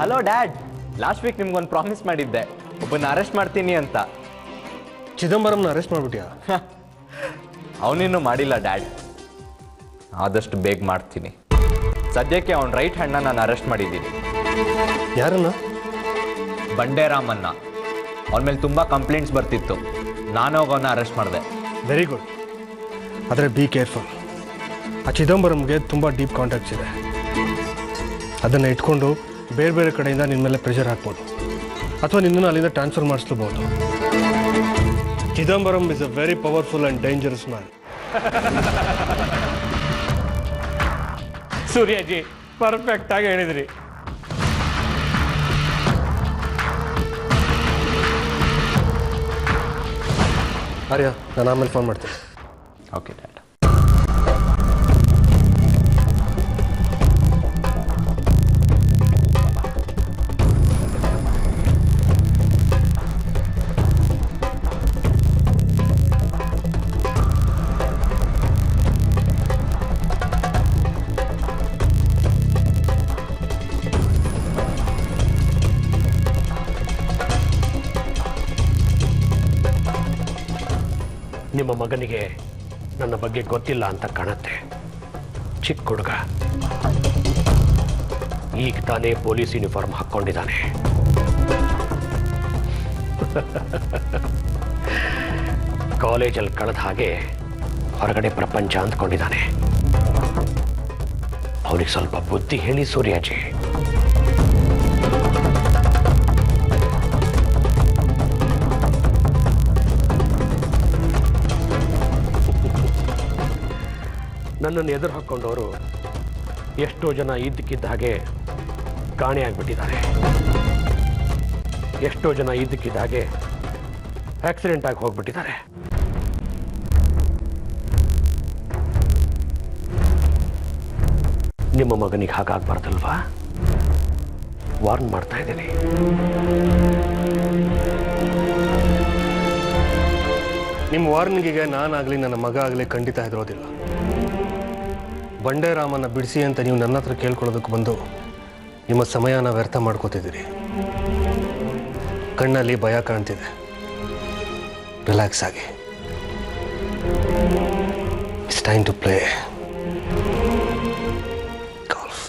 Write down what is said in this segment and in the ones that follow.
Hello dad, last week ನಿಮ್ಗೊಂದು promise ಮಾಡಿದ್ದೆ, ಒಬ್ಬನ ಅರೆಸ್ಟ್ ಮಾಡ್ತೀನಿ ಅಂತ. ಚಿದಂಬರಂನ ಅರೆಸ್ಟ್ ಮಾಡ್ಬಿಟ್ಯಾ? ಅವನಿನ್ನೂ ಮಾಡಿಲ್ಲ ಡ್ಯಾಡ್, ಆದಷ್ಟು ಬೇಗ ಮಾಡ್ತೀನಿ. ಸದ್ಯಕ್ಕೆ ಅವನ ರೈಟ್ ಹ್ಯಾಂಡ್ನ ನಾನು ಅರೆಸ್ಟ್ ಮಾಡಿದ್ದೀನಿ. ಯಾರನ್ನ? ಬಂಡೇರಾಮನ್ನ. ಅವನ ಮೇಲೆ ತುಂಬ ಕಂಪ್ಲೇಂಟ್ಸ್ ಬರ್ತಿತ್ತು, ನಾನು ಅವನ್ನ ಅರೆಸ್ಟ್ ಮಾಡಿದೆ. Very good. ಆದರೆ ಬಿ ಕೇರ್ಫುಲ್. ಆ ಚಿದಂಬರಂಗೆ ತುಂಬ ಡೀಪ್ ಕಾಂಟ್ಯಾಕ್ಟ್ಸ್ ಇದೆ. ಅದನ್ನು ಇಟ್ಕೊಂಡು ಬೇರೆ ಬೇರೆ ಕಡೆಯಿಂದ ನಿನ್ನ ಮೇಲೆ ಪ್ರೆಷರ್ ಹಾಕ್ಬೋದು, ಅಥವಾ ನಿನ್ನನ್ನು ಅಲ್ಲಿಂದ ಟ್ರಾನ್ಸ್ಫರ್ ಮಾಡಿಸ್ಲೂಬಹುದು. Chidambaram is a very powerful and dangerous man. Surya ji perfect ಆಗಿ ಹೇಳಿದ್ರಿ. ಆರ್ಯ, ನಾನು ಆಮೇಲೆ ಫೋನ್ ಮಾಡ್ತೀನಿ. Okay dad. ನಿಮ್ಮ ಮಗನಿಗೆ ನನ್ನ ಬಗ್ಗೆ ಗೊತ್ತಿಲ್ಲ ಅಂತ ಕಾಣುತ್ತೆ. ಚಿಕ್ಕ ಹುಡುಗ, ಈಗ ತಾನೇ ಪೊಲೀಸ್ ಯೂನಿಫಾರ್ಮ್ ಹಾಕ್ಕೊಂಡಿದ್ದಾನೆ. ಕಾಲೇಜಲ್ಲಿ ಕಳೆದ ಹಾಗೆ ಹೊರಗಡೆ ಪ್ರಪಂಚ ಅಂದ್ಕೊಂಡಿದ್ದಾನೆ. ಅವನಿಗೆ ಸ್ವಲ್ಪ ಬುದ್ಧಿ ಹೇಳಿ ಸೂರ್ಯಾಜಿ. ನನ್ನನ್ನು ಎದುರು ಹಾಕ್ಕೊಂಡವರು ಎಷ್ಟೋ ಜನ ಇದ್ದಕ್ಕಿದ್ದ ಹಾಗೆ ಕಾಣೆಯಾಗ್ಬಿಟ್ಟಿದ್ದಾರೆ. ಎಷ್ಟೋ ಜನ ಇದ್ದಕ್ಕಿದ್ದ ಹಾಗೆ ಆಕ್ಸಿಡೆಂಟ್ ಆಗಿ ಹೋಗ್ಬಿಟ್ಟಿದ್ದಾರೆ. ನಿಮ್ಮ ಮಗನಿಗೆ ಹಾಗಾಗಬಾರ್ದಲ್ವಾ? ವಾರ್ನ್ ಮಾಡ್ತಾ ಇದ್ದೀನಿ. ನಿಮ್ಮ ವಾರ್ನಿಂಗಿಗೆ ನಾನಾಗಲಿ ನನ್ನ ಮಗ ಆಗಲಿ ಖಂಡಿತ ಹೆದರೋದಿಲ್ಲ. ಬಂಡೇರಾಮನ್ನ ಬಿಡಿಸಿ ಅಂತ ನೀವು ನನ್ನ ಹತ್ರ ಕೇಳ್ಕೊಳ್ಳೋದಕ್ಕೆ ಬಂದು ನಿಮ್ಮ ಸಮಯನ ವ್ಯರ್ಥ ಮಾಡ್ಕೋತಿದ್ದೀರಿ. ಕಣ್ಣಲ್ಲಿ ಭಯ ಕಾಣ್ತಿದೆ. ರಿಲ್ಯಾಕ್ಸ್ ಆಗಿ. It's time to play golf.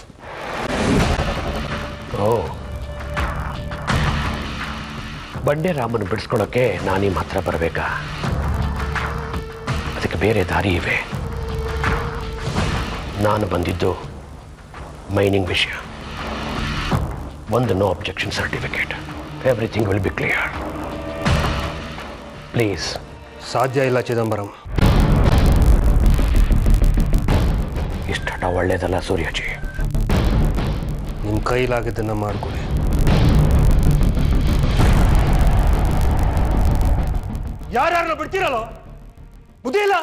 ಓ, ಬಂಡೇರಾಮನ ಬಿಡಿಸ್ಕೊಳ್ಳೋಕ್ಕೆ ನಾನು ನಿಮ್ಮ ಹತ್ರ ಬರಬೇಕಾ? ಅದಕ್ಕೆ ಬೇರೆ ದಾರಿ ಇವೆ. ನಾನು ಬಂದಿದ್ದು ಮೈನಿಂಗ್ ವಿಷಯ. ಒಂದು no objection certificate. Everything will be clear. Please. ಸಾಧ್ಯ ಇಲ್ಲ ಚಿದಂಬರಂ. ಇಷ್ಟ ಹಠ ಒಳ್ಳೇದಲ್ಲ ಸೂರ್ಯಾಜಿ. ನಿಮ್ಮ ಕೈಲಾಗಿದ್ದನ್ನು ಮಾಡ್ಕೊಳ್ಳಿ. ಯಾರ್ಯಾರನ್ನ ಬಿಡ್ತೀರಲ್ಲ, ಬುದ್ಧಿ ಇಲ್ಲ.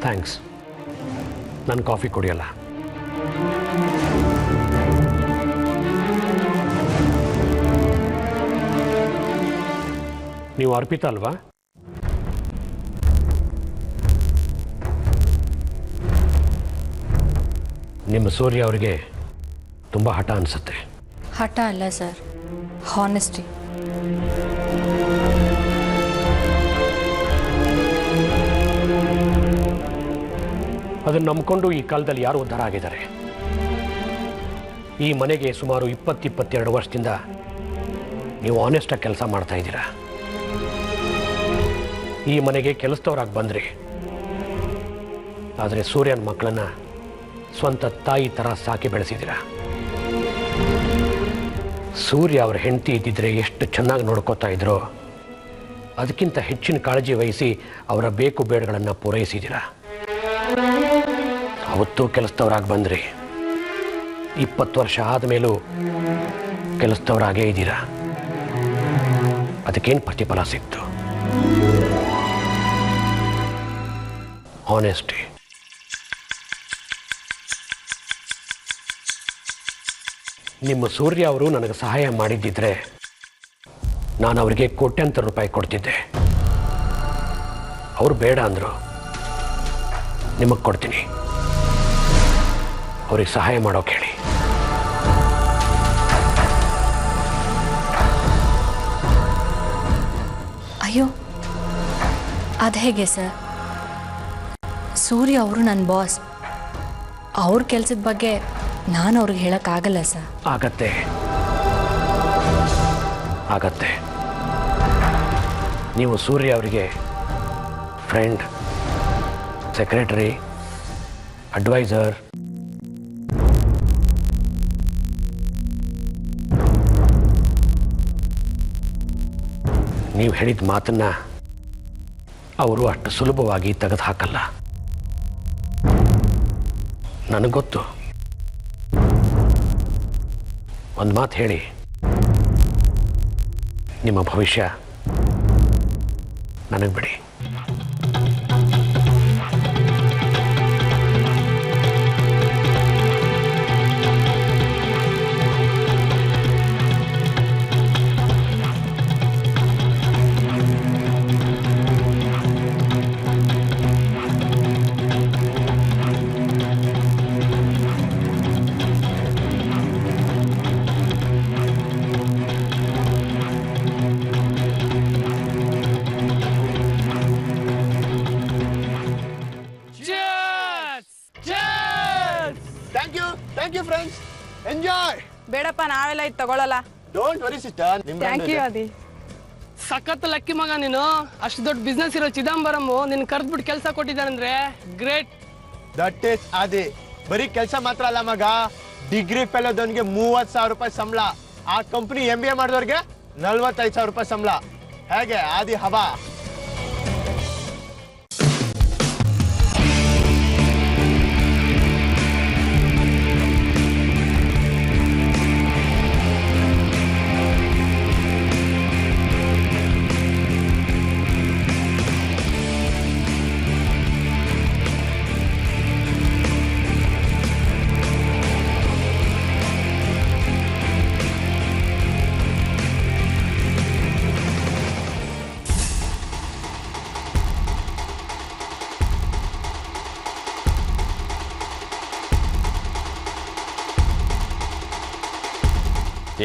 ಥ್ಯಾಂಕ್ಸ್. ನಾನು ಕಾಫಿ ಕುಡಿಯಲ್ಲ. ನೀವು ಅರ್ಪಿತಾ ಅಲ್ವಾ? ನಿಮ್ಮ ಸೂರ್ಯ ಅವರಿಗೆ ತುಂಬ ಹಠ ಅನಿಸುತ್ತೆ. ಹಠ ಅಲ್ಲ ಸರ್, ಹಾನೆಸ್ಟಿ. ಅದನ್ನು ನಂಬಿಕೊಂಡು ಈ ಕಾಲದಲ್ಲಿ ಯಾರು ಉದ್ಧಾರ ಆಗಿದ್ದಾರೆ? ಈ ಮನೆಗೆ ಸುಮಾರು 20-22 ವರ್ಷದಿಂದ ನೀವು ಆನೆಸ್ಟಾಗಿ ಕೆಲಸ ಮಾಡ್ತಾ ಇದ್ದೀರಾ. ಈ ಮನೆಗೆ ಕೆಲಸದವರಾಗಿ ಬಂದ್ರಿ. ಆದರೆ ಸೂರ್ಯನ ಮಕ್ಕಳನ್ನ ಸ್ವಂತ ತಾಯಿ ಥರ ಸಾಕಿ ಬೆಳೆಸಿದ್ದೀರಾ. ಸೂರ್ಯ ಅವರ ಹೆಂಡತಿ ಇದ್ದಿದ್ರೆ ಎಷ್ಟು ಚೆನ್ನಾಗಿ ನೋಡ್ಕೋತಾ ಇದ್ರೋ ಅದಕ್ಕಿಂತ ಹೆಚ್ಚಿನ ಕಾಳಜಿ ವಹಿಸಿ ಅವರ ಬೇಕು ಬೇಡಗಳನ್ನು ಪೂರೈಸಿದ್ದೀರಾ. ಅವತ್ತೂ ಕೆಲಸದವರಾಗಿ ಬಂದ್ರಿ. 20 ವರ್ಷ ಆದಮೇಲೂ ಕೆಲಸದವರಾಗೇ ಇದ್ದೀರಾ. ಅದಕ್ಕೇನು ಪ್ರತಿಫಲ ಸಿಕ್ತು? ಆನೆಸ್ಟಿ. ನಿಮ್ಮ ಸೂರ್ಯ ಅವರು ನನಗೆ ಸಹಾಯ ಮಾಡಿದ್ದಿದ್ರೆ ನಾನು ಅವರಿಗೆ ಕೋಟ್ಯಾಂತರ ರೂಪಾಯಿ ಕೊಡ್ತಿದ್ದೆ. ಅವರು ಬೇಡ ಅಂದರು. ನಿಮಗೆ ಕೊಡ್ತೀನಿ. ಅವ್ರಿಗೆ ಸಹಾಯ ಮಾಡೋಕೆ ಹೇಳಿ. ಅಯ್ಯೋ, ಅದು ಹೇಗೆ ಸರ್? ಸೂರ್ಯ ಅವರು ನನ್ನ ಬಾಸ್. ಅವ್ರ ಕೆಲಸದ ಬಗ್ಗೆ ನಾನು ಅವ್ರಿಗೆ ಹೇಳೋಕ್ಕಾಗಲ್ಲ ಸರ್. ಆಗತ್ತೆ. ನೀವು ಸೂರ್ಯ ಅವರಿಗೆ ಫ್ರೆಂಡ್, ಸೆಕ್ರೆಟರಿ, ಅಡ್ವೈಸರ್, ನೀವು ಹೇಳಿದ ಮಾತನ್ನ ಅವರು ಅಷ್ಟು ಸುಲಭವಾಗಿ ತೆಗೆದು ಹಾಕಲ್ಲ. ನನಗೊತ್ತು. ಒಂದು ಮಾತು ಹೇಳಿ, ನಿಮ್ಮ ಭವಿಷ್ಯ ನನಗೆ ಬಿಡಿ. Thank you friends. ಎಂಜಾಯ್. ಬೇಡಪ್ಪ, ನಾವೆಲ್ಲ ಇದು ತಗೊಳ್ಳಲ್ಲ. Don't worry sister. Thank you Adi. ಸಖತ್ ಲಕ್ಕಿ ಮಗ ನೀನು. ಅಷ್ಟು ದೊಡ್ಡ ಬಿಸ್ನೆಸ್ ಇರೋ ಚಿದಂಬರಂ ನಿನ್ ಕರೆದ್ಬಿಟ್ಟು ಕೆಲಸ ಕೊಟ್ಟಿದ್ದಾನಂದ್ರೆ ಗ್ರೇಟ್. ದಟ್ ಈಸ್ ಆದಿ. ಬರೀ ಕೆಲಸ ಮಾತ್ರ ಅಲ್ಲ ಮಗ, ಡಿಗ್ರಿ ಫೆಲೋದವನಿಗೆ 30,000 ರೂಪಾಯಿ ಸಂಬಳ. ಆ ಕಂಪನಿ MBA ಮಾಡಿದವ್ರಿಗೆ 45,000 ರೂಪಾಯಿ ಸಂಬಳ. ಹೇಗೆ ಆದಿ ಹವಾ?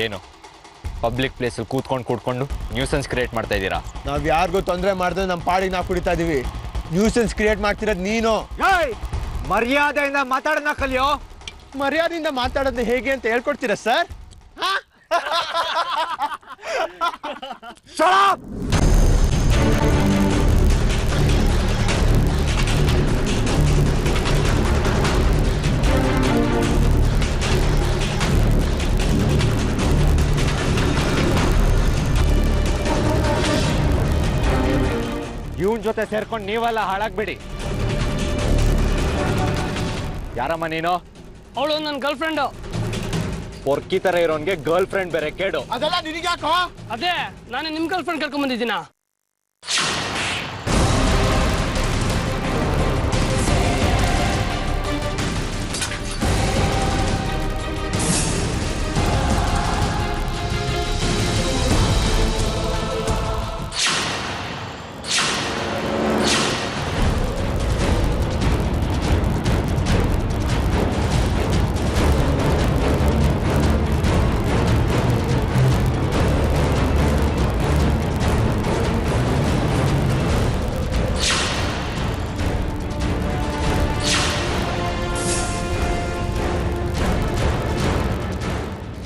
ಏನು ಪಬ್ಲಿಕ್ ಪ್ಲೇಸಲ್ಲಿ ಕೂತ್ಕೊಂಡು ನ್ಯೂಸೆನ್ಸ್ ಕ್ರಿಯೇಟ್ ಮಾಡ್ತಾ ಇದ್ದೀರಾ? ನಾವ್ ಯಾರಿಗೂ ತೊಂದರೆ ಮಾಡಿದ್ರೆ ನಮ್ಮ ಪಾಡಿಗೆ ನಾವು ಕುಡಿತಾ ಇದೀವಿ. ನ್ಯೂಸೆನ್ಸ್ ಕ್ರಿಯೇಟ್ ಮಾಡ್ತಿರೋದು ನೀನು. ಮರ್ಯಾದೆಯಿಂದ ಮಾತಾಡೋಣ ಕಲಿಯೋ. ಮರ್ಯಾದೆಯಿಂದ ಮಾತಾಡೋದು ಹೇಗೆ ಅಂತ ಹೇಳ್ಕೊಡ್ತೀರಾ ಸರ್? ಇವನ್ ಜೊತೆ ಸೇರ್ಕೊಂಡು ನೀವೆಲ್ಲ ಹಾಳಾಗ್ಬಿಡಿ. ಯಾರಮ್ಮ ನೀನು? ಅವಳು ನನ್ನ ಗರ್ಲ್ ಫ್ರೆಂಡು. ಪೊರ್ಕಿ ತರ ಇರೋನ್ಗೆ ಗರ್ಲ್ ಫ್ರೆಂಡ್ ಬೇರೆ ಕೇಡು. ಅದೆಲ್ಲ ನಿನಗ್ಯಾಕೋ? ಅದೇ ನಾನು ನಿಮ್ ಗರ್ಲ್ ಫ್ರೆಂಡ್ ಕರ್ಕೊಂಡ್ ಬಂದಿದ್ದೀನ.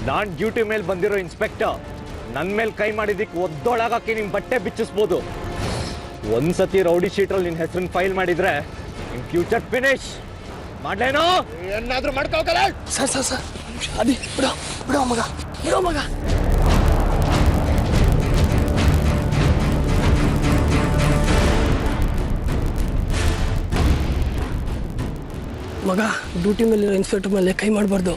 ನಾನು ಡ್ಯೂಟಿ ಮೇಲೆ ಬಂದಿರೋ ಇನ್ಸ್ಪೆಕ್ಟರ್ ನನ್ನ ಮೇಲೆ ಕೈ ಮಾಡಿದ್ದಕ್ಕೆ ಒದ್ದೊಳಗಾಕಿ ನಿಮ್ಮ ಬಟ್ಟೆ ಬಿಚ್ಚಿಸ್ಬೋದು. ಒಂದ್ಸತಿ ರೌಡಿ ಶೀಟ್ರಲ್ಲಿ ನಿನ್ನ ಹೆಸರನ್ನ ಫೈಲ್ ಮಾಡಿದ್ರೆ ನಿಮ್ಮ ಫ್ಯೂಚರ್ ಫಿನಿಶ್. ಮಾಡ್ಲೇನೋ ಏನಾದ್ರೂ ಮಾಡ್ಕೋಕಲ್ಲ. ಸರ್ ಅದಿ ಬಿಡೋ ಮಗ ಮಗ ಡ್ಯೂಟಿ ಮೇಲಿರೋ ಇನ್ಸ್ಪೆಕ್ಟರ್ ಮೇಲೆ ಕೈ ಮಾಡಬಾರ್ದು.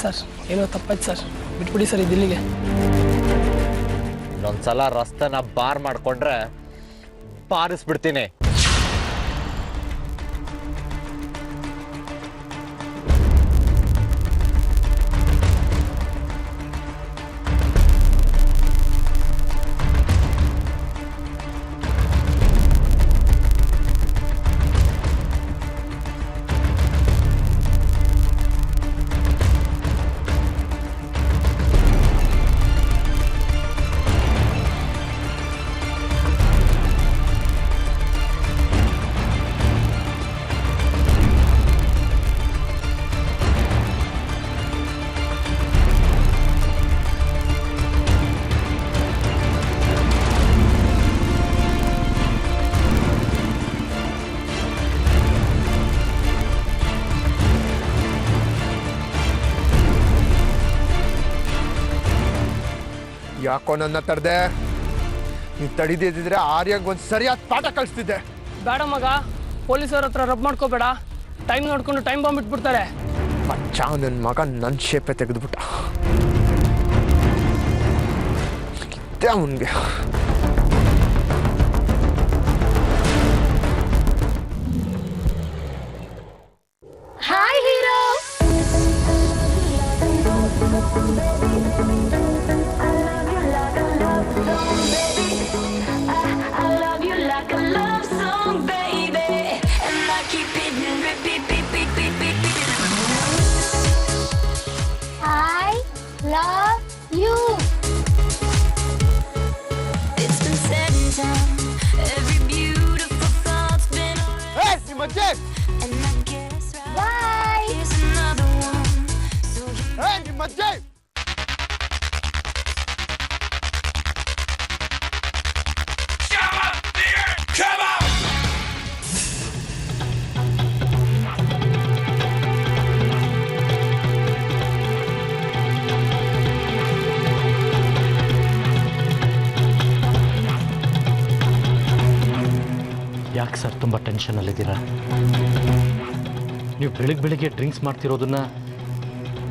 ಸರ್ ಏನೋ ತಪ್ಪಾಯ್ತು ಸರ್, ಬಿಟ್ಬಿಡಿ ಸರ್ ಇದಿಲ್ಲಿಗೆ. ಇನ್ನೊಂದ್ಸಲ ರಸ್ತೆನ ಬಾರ್ ಮಾಡ್ಕೊಂಡ್ರೆ ಬಾರಿಸ್ಬಿಡ್ತೀನಿ. ಯಾಕೋ ನನ್ನ ತಡೆದೆ? ನೀನು ತಡಿದಿದ್ರೆ ಆರ್ಯಂಗೆ ಒಂದು ಸರಿಯಾದ ಪಾಠ ಕಳಿಸ್ತಿದ್ದೆ. ಬೇಡ ಮಗ, ಪೊಲೀಸರ ಹತ್ರ ರಬ್ ಮಾಡ್ಕೋಬೇಡ. ಟೈಮ್ ನೋಡ್ಕೊಂಡು ಟೈಮ್ ಬಾಂಬ್ ಇಟ್ಬಿಡ್ತಾರೆ. ಮಚ್ಚ ನನ್ನ ಮಗ ನನ್ನ ಶೇಪೆ ತೆಗೆದುಬಿಟ್ಟ. ಅವನಿಗೆ hi hero. Love you. It's been said and done. Every beautiful thought's been Hey, Simajit! And I guess right. Bye. Here's another one. So Hey, Simajit! Come on, dear! Come on! ಯಾಕೆ sir ತುಂಬ ಟೆನ್ಷನಲ್ಲಿದ್ದೀರಾ? ನೀವು ಬೆಳಿಗ್ಗೆ drinks ಮಾಡ್ತಿರೋದನ್ನ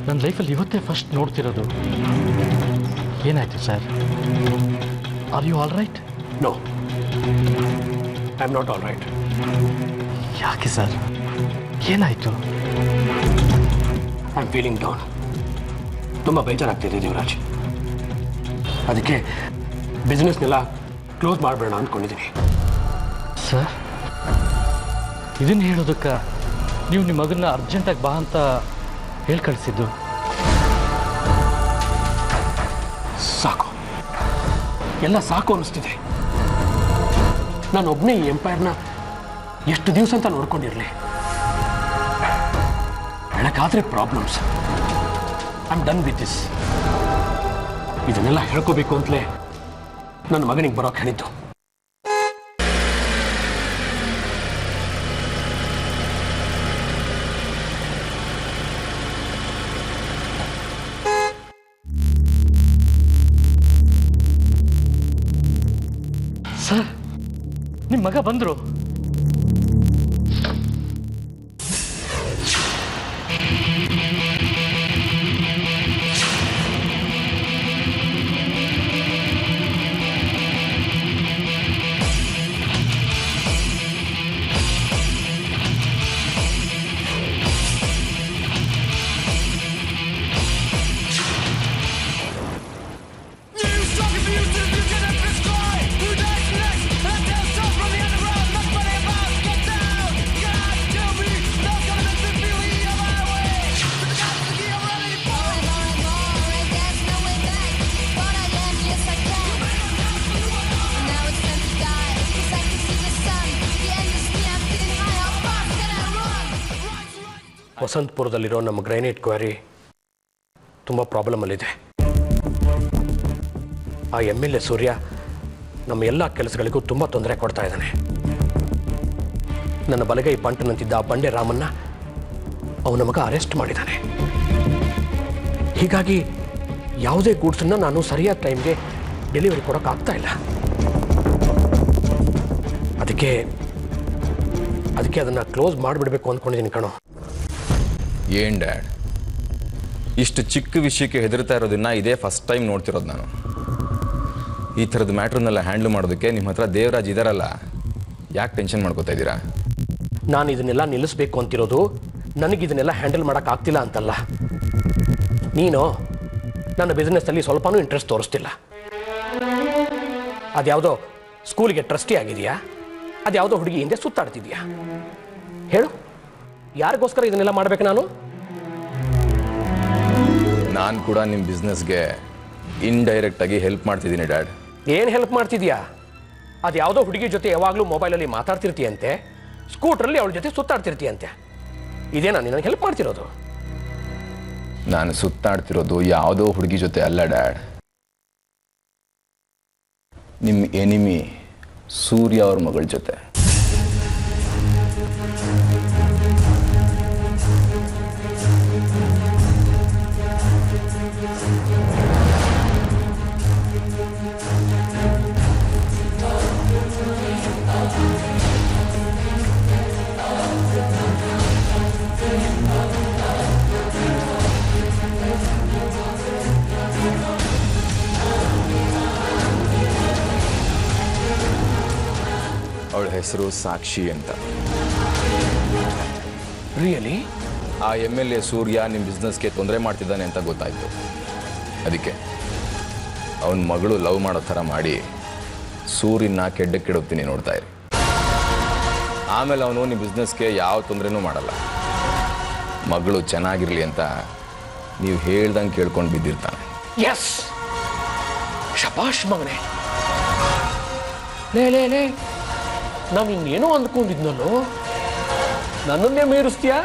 ನನ್ನ ಲೈಫಲ್ಲಿ ಇವತ್ತೇ first ನೋಡ್ತಿರೋದು. ಏನಾಯಿತು sir? Are you all right? No, I am not all right. ಯಾಕೆ ಸರ್, ಏನಾಯಿತು? I am feeling down. ತುಂಬ ಬೇಜಾರಾಗ್ತಿದೆ ದೇವರಾಜ್. ಅದಕ್ಕೆ ಬಿಸ್ನೆಸ್ನೆಲ್ಲ ಕ್ಲೋಸ್ ಮಾಡಬೇಡ ಅಂದ್ಕೊಂಡಿದ್ದೀನಿ. ಸರ್, ಇದನ್ನು ಹೇಳೋದಕ್ಕೆ ನೀವು ನಿಮ್ಮ ಮಗನ್ನ ಅರ್ಜೆಂಟಾಗಿ ಬಾ ಅಂತ ಹೇಳಿ ಕಳಿಸಿದ್ದು? ಸಾಕು, ಎಲ್ಲ ಸಾಕು ಅನ್ನಿಸ್ತಿದೆ. ನಾನು ಒಬ್ಬನೇ ಈ ಎಂಪೈರ್ನ ಎಷ್ಟು ದಿವಸ ಅಂತ ನೋಡ್ಕೊಂಡಿರಲಿ. ಬೆಳಕಾದ್ರೆ problems. I am done with this. ಇದನ್ನೆಲ್ಲ ಹೇಳ್ಕೋಬೇಕು ಅಂತಲೇ ನನ್ನ ಮಗನಿಗೆ ಬರೋಕೆ ಹೇಳಿದ್ದು. ಸರ್, ನಿಮ್ಮ ಮಗ ಬಂದರು. New song of music, you can destroy. Who dies next? Let them start from the underground. ವಸಂತಪುರದಲ್ಲಿರೋ ನಮ್ಮ ಗ್ರೈನೇಟ್ ಕ್ವಾರಿ ತುಂಬ ಪ್ರಾಬ್ಲಮಲ್ಲಿದೆ. ಆ MLA ಸೂರ್ಯ ನಮ್ಮ ಎಲ್ಲ ಕೆಲಸಗಳಿಗೂ ತುಂಬ ತೊಂದರೆ ಕೊಡ್ತಾ ಇದ್ದಾನೆ. ನನ್ನ ಬಲಗೈ ಬಂಟನಂತಿದ್ದ ಆ ಬಂಡೆ ರಾಮನ್ನ ಅವನ ಮಗ ಅರೆಸ್ಟ್ ಮಾಡಿದ್ದಾನೆ. ಹೀಗಾಗಿ ಯಾವುದೇ ಗೂಡ್ಸನ್ನು ನಾನು ಸರಿಯಾದ ಟೈಮ್ಗೆ ಡೆಲಿವರಿ ಕೊಡೋಕ್ಕಾಗ್ತಾ ಇಲ್ಲ. ಅದಕ್ಕೆ ಅದನ್ನು ಕ್ಲೋಸ್ ಮಾಡಿಬಿಡ್ಬೇಕು ಅಂದ್ಕೊಂಡಿದ್ದೀನಿ ಕಣೋ. ಏನ್ ಡ್ಯಾಡ್, ಇಷ್ಟು ಚಿಕ್ಕ ವಿಷಯಕ್ಕೆ ಹೆದರ್ತಾ ಇರೋದನ್ನ ಇದೇ ಫಸ್ಟ್ ಟೈಮ್ ನೋಡ್ತಿರೋದು ನಾನು. ಈ ಥರದ ಮ್ಯಾಟ್ರನ್ನೆಲ್ಲ ಹ್ಯಾಂಡ್ಲ್ ಮಾಡೋದಕ್ಕೆ ನಿಮ್ಮ ಹತ್ರ ದೇವರಾಜ್ ಇದಾರಲ್ಲ, ಯಾಕೆ ಟೆನ್ಷನ್ ಮಾಡ್ಕೋತಾ ಇದ್ದೀರಾ? ನಾನು ಇದನ್ನೆಲ್ಲ ನಿಲ್ಲಿಸ್ಬೇಕು ಅಂತಿರೋದು ನನಗಿದನ್ನೆಲ್ಲ ಹ್ಯಾಂಡಲ್ ಮಾಡೋಕ್ಕಾಗ್ತಿಲ್ಲ ಅಂತಲ್ಲ. ನೀನು ನನ್ನ ಬಿಸ್ನೆಸ್ಸಲ್ಲಿ ಸ್ವಲ್ಪನೂ ಇಂಟ್ರೆಸ್ಟ್ ತೋರಿಸ್ತಿಲ್ಲ. ಅದ್ಯಾವುದೋ ಸ್ಕೂಲಿಗೆ ಟ್ರಸ್ಟಿ ಆಗಿದೆಯಾ? ಅದ್ಯಾವುದೋ ಹುಡುಗಿ ಹಿಂದೆ ಸುತ್ತಾಡ್ತಿದ್ಯಾ? ಹೇಳು, ಯಾರಿಗೋಸ್ಕರ ಇದನ್ನೆಲ್ಲ ಮಾಡ್ಬೇಕು ನಾನು? ನಾನು ಕೂಡ ನಿಮ್ಮ ಬಿಸ್ನೆಸ್ಗೆ ಇಂಡೈರೆಕ್ಟಾಗಿ ಹೆಲ್ಪ್ ಮಾಡ್ತಿದ್ದೀನಿ ಡ್ಯಾಡ್. ಏನು ಹೆಲ್ಪ್ ಮಾಡ್ತಿದ್ಯಾ? ಅದ್ಯಾವುದೋ ಹುಡುಗಿ ಜೊತೆ ಯಾವಾಗಲೂ ಮೊಬೈಲಲ್ಲಿ ಮಾತಾಡ್ತಿರ್ತೀಯಂತೆ, ಸ್ಕೂಟ್ರಲ್ಲಿ ಅವಳ ಜೊತೆ ಸುತ್ತಾಡ್ತಿರ್ತೀಯಂತೆ. ಇದೇನಾ ನೀನು ಹೆಲ್ಪ್ ಮಾಡ್ತಿರೋದು? ನಾನು ಸುತ್ತಾಡ್ತಿರೋದು ಯಾವುದೋ ಹುಡುಗಿ ಜೊತೆ ಅಲ್ಲ ಡ್ಯಾಡ್, ನಿಮ್ಮ ಎನಿಮಿ ಸೂರ್ಯ ಅವ್ರ ಮಗಳ ಜೊತೆ. ಅವಳ ಹೆಸರು ಸಾಕ್ಷಿ ಅಂತ. ರಿಯಲಿ? ಆ MLA ಸೂರ್ಯ ನಿಮ್ಮ ಬಿಸ್ನೆಸ್ಗೆ ತೊಂದರೆ ಮಾಡ್ತಿದ್ದಾನೆ ಅಂತ ಗೊತ್ತಾಯಿತು. ಅದಕ್ಕೆ ಅವನ ಮಗಳು ಲವ್ ಮಾಡೋ ಥರ ಮಾಡಿ ಸೂರ್ಯನ ಕೆಡ್ಡಕ್ಕಿಡೋಗ್ತೀನಿ, ನೋಡ್ತಾ ಇರಿ. ಆಮೇಲೆ ಅವನು ನಿಮ್ಮ ಬಿಸ್ನೆಸ್ಗೆ ಯಾವ ತೊಂದರೆನೂ ಮಾಡಲ್ಲ. ಮಗಳು ಚೆನ್ನಾಗಿರಲಿ ಅಂತ ನೀವು ಹೇಳ್ದಂಗೆ ಕೇಳ್ಕೊಂಡು ಬಿದ್ದಿರ್ತಾನೆ. ಎಸ್, ಶಬಾಷ್ ಮಗನೇ. ಲೇ ನಾನು ಇನ್ನೇನೋ ಅಂದ್ಕೊಂಡಿದ್ನಲ್ಲೋ, ನನ್ನನ್ನೇ ಮೀರಿಸ್ತೀಯಾ?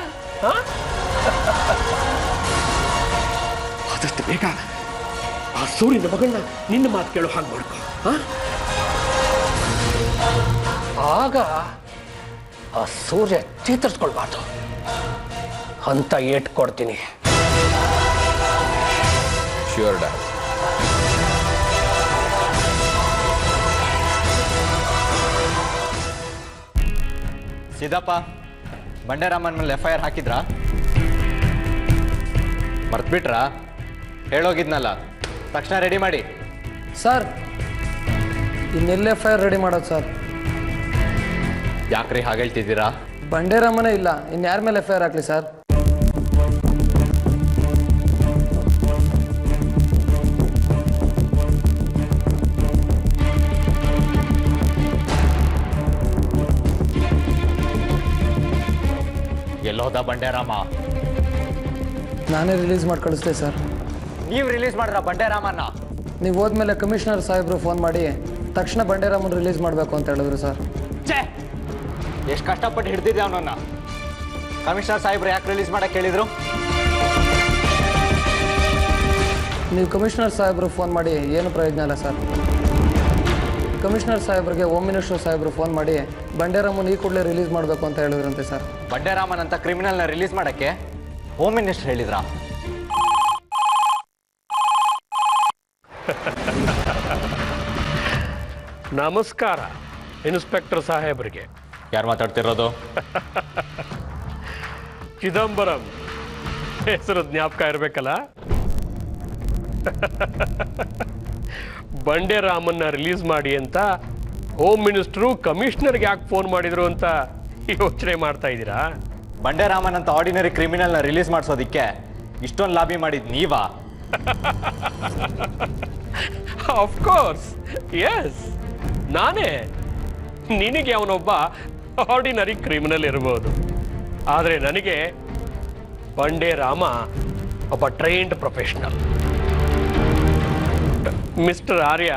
ಆದಷ್ಟು ಬೇಗ ಆ ಸೂರ್ಯನ ಮಗಳನ್ನ ನಿನ್ನ ಮಾತು ಕೇಳೋ ಹಾಗೆ ಮಾಡ್ಕೊ. ಆಗ ಆ ಸೂರ್ಯ ಚೇತರಿಸ್ಕೊಳ್ಬಾರ್ದು ಅಂತ ಏಟ್ ಕೊಡ್ತೀನಿ. Sure dad. ಸಿದ್ದಪ್ಪ, ಬಂಡೆರಾಮನ್ ಮೇಲೆ FIR ಹಾಕಿದ್ರಾ? ಮರ್ತ್ಬಿಟ್ರಾ? ಹೇಳೋಗಿದ್ನಲ್ಲ, ತಕ್ಷಣ ರೆಡಿ ಮಾಡಿ. ಸರ್, ಇನ್ನೆಲ್ಲ FIR ರೆಡಿ ಮಾಡೋದು ಸರ್. ಯಾಕ್ರಿ ಹಾಗೆ ಹೇಳ್ತಿದ್ದೀರಾ? ಬಂಡೆರಾಮನೇ ಇಲ್ಲ, ಇನ್ಯಾರ ಮೇಲೆ FIR ಹಾಕ್ಲಿ ಸರ್? ಎಲ್ಲೋದ ಬಂಡೆರಾಮ? ನಾನೇ ರಿಲೀಸ್ ಮಾಡಿ ಕಳಿಸ್ದೆ ಸರ್. ನೀವು ರಿಲೀಸ್ ಮಾಡ್ರ ಬಂಡೆರಾಮನ್ನ? ನೀವು ಹೋದ್ಮೇಲೆ ಕಮಿಷನರ್ ಸಾಹೇಬ್ರು ಫೋನ್ ಮಾಡಿ ತಕ್ಷಣ ಬಂಡೆರಾಮನ್ ರಿಲೀಸ್ ಮಾಡಬೇಕು ಅಂತ ಹೇಳಿದ್ರು ಸರ್. ಛೇ, ಎಷ್ಟು ಕಷ್ಟಪಟ್ಟು ಹಿಡ್ದಿದ್ದೆ ಅವನನ್ನ. ಕಮಿಷನರ್ ಸಾಹೇಬ್ರು ಯಾಕೆ ರಿಲೀಸ್ ಮಾಡಕ್ಕೆ ಹೇಳಿದ್ರು? ನೀವು ಕಮಿಷನರ್ ಸಾಹೇಬ್ರು ಫೋನ್ ಮಾಡಿ ಏನು ಪ್ರಯೋಜನ ಇಲ್ಲ ಸರ್. ಕಮಿಷನರ್ ಸಾಹೇಬ್ರಿಗೆ ಹೋಮ್ ಮಿನಿಸ್ಟರ್ ಸಾಹೇಬ್ರು ಫೋನ್ ಮಾಡಿ ಬಂಡೆರಾಮನ್ ಈ ಕೂಡಲೇ ರಿಲೀಸ್ ಮಾಡಬೇಕು ಅಂತ ಹೇಳಿದ್ರಂತೆ ಸರ್. ಬಂಡೆರಾಮನ್ ಅಂತ ಕ್ರಿಮಿನಲ್ನ ರಿಲೀಸ್ ಮಾಡಕ್ಕೆ ಹೋಮ್ ಮಿನಿಸ್ಟರ್ ಹೇಳಿದ್ರಾ? ನಮಸ್ಕಾರ ಇನ್ಸ್ಪೆಕ್ಟರ್ ಸಾಹೇಬ್ರಿಗೆ. ಯಾರು ಮಾತಾಡ್ತಿರೋದು? ಚಿದಂಬರಂ ಹೆಸರು ಜ್ಞಾಪಕ ಇರಬೇಕಲ್ಲ. ಬಂಡೆರಾಮನ್ನ ರಿಲೀಸ್ ಮಾಡಿ ಅಂತ ಹೋಮ್ ಮಿನಿಸ್ಟ್ರು ಕಮಿಷನರ್ಗೆ ಯಾಕೆ ಫೋನ್ ಮಾಡಿದ್ರು ಅಂತ ಯೋಚನೆ ಮಾಡ್ತಾ ಇದ್ದೀರಾ? ಬಂಡೆರಾಮನ್ ಅಂತ ಆರ್ಡಿನರಿ ಕ್ರಿಮಿನಲ್ನ ರಿಲೀಸ್ ಮಾಡಿಸೋದಿಕ್ಕೆ ಇಷ್ಟೊಂದು ಲಾಬಿ ಮಾಡಿದ್ ನೀವಾ? ಆಫ್ ಕೋರ್ಸ್, ಎಸ್, ನಾನೇ. ನಿನಗೆ ಅವನೊಬ್ಬ ಆರ್ಡಿನರಿ ಕ್ರಿಮಿನಲ್ ಇರಬಹುದು, ಆದರೆ ನನಗೆ ಬಂಡೆರಾಮ ಒಬ್ಬ ಟ್ರೈನ್ಡ್ ಪ್ರೊಫೆಷನಲ್. ಮಿಸ್ಟರ್ ಆರ್ಯ,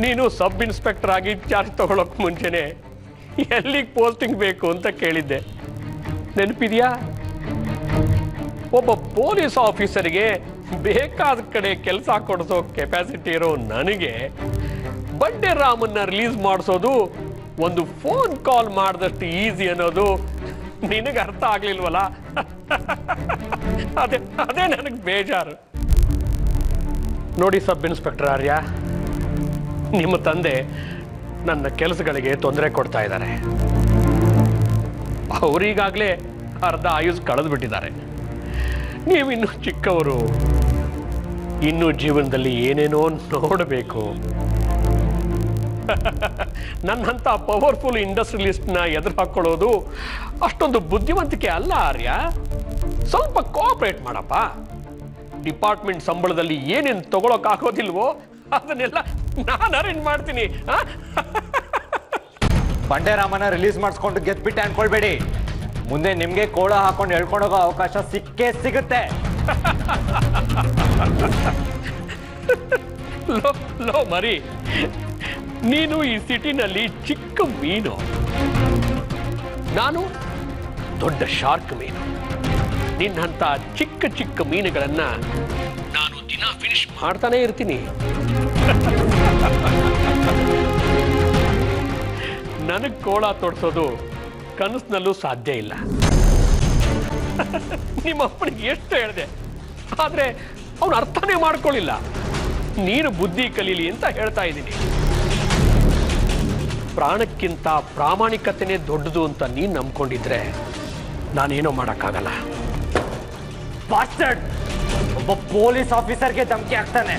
ನೀನು ಸಬ್ ಇನ್ಸ್ಪೆಕ್ಟರ್ ಆಗಿ ಚಾರ್ಜ್ ತಗೊಳ್ಳೋಕೆ ಮುಂಚೆನೆ ಎಲ್ಲಿಗೆ ಪೋಸ್ಟಿಂಗ್ ಬೇಕು ಅಂತ ಕೇಳಿದ್ದೆ, ನೆನಪಿದೆಯಾ? ಒಬ್ಬ ಪೊಲೀಸ್ ಆಫೀಸರ್ಗೆ ಬೇಕಾದ ಕಡೆ ಕೆಲಸ ಕೊಡಿಸೋ ಕೆಪಾಸಿಟಿ ಇರೋ ನನಗೆ ಬಂಡೆ ರಾಮನ್ನ ರಿಲೀಸ್ ಮಾಡಿಸೋದು ಒಂದು ಫೋನ್ ಕಾಲ್ ಮಾಡಿದಷ್ಟು ಈಸಿ ಅನ್ನೋದು ನಿನಗೆ ಅರ್ಥ ಆಗ್ಲಿಲ್ವಲ್ಲ? ಅದೇ ಅದೇ ನನಗೆ ಬೇಜಾರು. ನೋಡಿ ಸಬ್ ಇನ್ಸ್ಪೆಕ್ಟರ್ ಆರ್ಯ, ನಿಮ್ಮ ತಂದೆ ನನ್ನ ಕೆಲಸಗಳಿಗೆ ತೊಂದರೆ ಕೊಡ್ತಾ ಇದ್ದಾರೆ. ಅವರೀಗಾಗಲೇ ಅರ್ಧ ಆಯುಸ್ ಕಳೆದು ಬಿಟ್ಟಿದ್ದಾರೆ. ನೀವಿನ್ನೂ ಚಿಕ್ಕವರು, ಇನ್ನೂ ಜೀವನದಲ್ಲಿ ಏನೇನೋ ನೋಡಬೇಕು. ನನ್ನಂಥ ಪವರ್ಫುಲ್ ಇಂಡಸ್ಟ್ರಿಯಲಿಸ್ಟ್ನ ಎದುರು ಹಾಕೊಳ್ಳೋದು ಅಷ್ಟೊಂದು ಬುದ್ಧಿವಂತಿಕೆ ಅಲ್ಲ ಆರ್ಯ. ಸ್ವಲ್ಪ ಕೋಆಪರೇಟ್ ಮಾಡಪ್ಪ. ಡಿಪಾರ್ಟ್ಮೆಂಟ್ ಸಂಬಳದಲ್ಲಿ ಏನೇನು ತಗೊಳಕ್ಕಾಗೋದಿಲ್ವೋ ಅದನ್ನೆಲ್ಲ ನಾನು ಅರೇಂಜ್ ಮಾಡ್ತೀನಿ. ಬಂಡೆರಾಮನ ರಿಲೀಸ್ ಮಾಡಿಸ್ಕೊಂಡು ಗೆದ್ಬಿಟ್ಟೆ ಅನ್ಕೊಳ್ಬೇಡಿ. ಮುಂದೆ ನಿಮ್ಗೆ ಕೋಳ ಹಾಕೊಂಡು ಹೇಳ್ಕೊಂಡೋಗೋ ಅವಕಾಶ ಸಿಕ್ಕೇ ಸಿಗುತ್ತೆ. ಲೋ ಮರಿ, ನೀನು ಈ ಸಿಟಿನಲ್ಲಿ ಚಿಕ್ಕ ಮೀನು, ನಾನು ದೊಡ್ಡ ಶಾರ್ಕ್ ಮೀನು. ನಿನ್ನಂತ ಚಿಕ್ಕ ಚಿಕ್ಕ ಮೀನುಗಳನ್ನ ನಾನು ದಿನ ಫಿನಿಶ್ ಮಾಡ್ತಾನೆ ಇರ್ತೀನಿ. ನನಗ್ ಕೋಳ ತೊಡ್ಸೋದು ಕನಸಿನಲ್ಲೂ ಸಾಧ್ಯ ಇಲ್ಲ. ನಿಮ್ಮ ಅಪ್ಪನಿಗೆ ಎಷ್ಟು ಹೇಳಿದೆ, ಆದ್ರೆ ಅವನು ಅರ್ಥನೇ ಮಾಡ್ಕೊಳ್ಳಿಲ್ಲ. ನೀನು ಬುದ್ಧಿ ಕಲೀಲಿ ಅಂತ ಹೇಳ್ತಾ ಇದ್ದೀನಿ. ಪ್ರಾಣಕ್ಕಿಂತ ಪ್ರಾಮಾಣಿಕತೆನೇ ದೊಡ್ಡದು ಅಂತ ನೀನು ನಂಬ್ಕೊಂಡಿದ್ರೆ ನಾನೇನೋ ಮಾಡೋಕ್ಕಾಗಲ್ಲ. ಬಾಸ್ಟರ್ಡ್! ಒಬ್ಬ ಪೊಲೀಸ್ ಆಫೀಸರ್ಗೆ ಧಮಕಿ ಹಾಕ್ತಾನೆ.